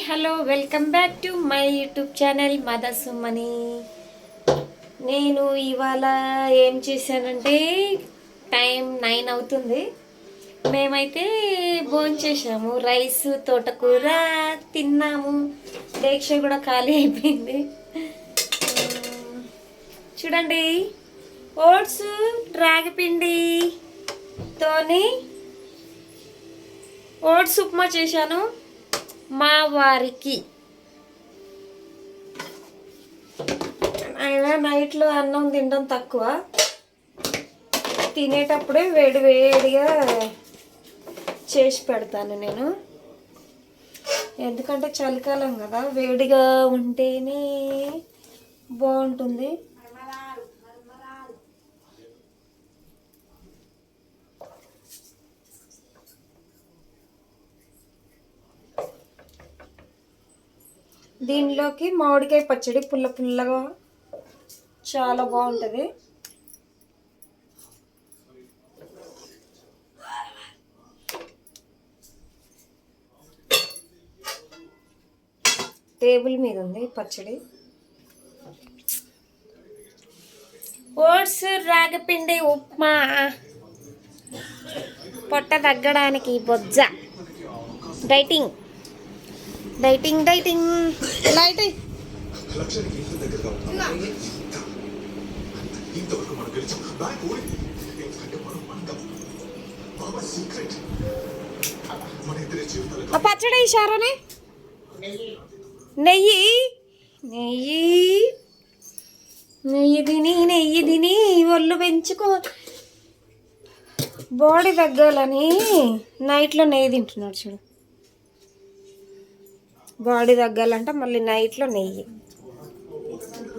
Hello welcome back to my YouTube channel mother Sumani. నేను ఇవాళ ఏం చేశానంటే టైం 9 అవుతుంది. మేమైతే భోంచేసాము, రైస్ తోటకూర తిన్నాము. దీక్ష కూడా ఖాళీ అయిపోయింది. చూడండి, ఓట్స్ రాగిపిండితోని ఓట్స్ ఉప్మా చేశాను మా వారికి. ఆయన నైట్లో అన్నం తినడం తక్కువ, తినేటప్పుడే వేడి వేడిగా చేసి పెడతాను నేను. ఎందుకంటే చలికాలం కదా, వేడిగా ఉంటేనే బాగుంటుంది. దీనిలోకి మామిడికాయ పచ్చడి పుల్ల పుల్లగా చాలా బాగుంటుంది. టేబుల్ మీద ఉంది పచ్చడి. ఓట్స్ రాగిపిండి ఉప్మా పొట్ట తగ్గడానికి బొజ్జ. Dieting dieting dieting light. పచ్చడి ఇషారనే నెయ్యి నెయ్యి నెయ్యి తిని ఒళ్ళు పెంచుకో, బాడీ తగ్గాలని నైట్లో నెయ్యి తింటున్నాడు. చూడు, బాడీ తగ్గాలంట మళ్ళీ నైట్లో నెయ్యి.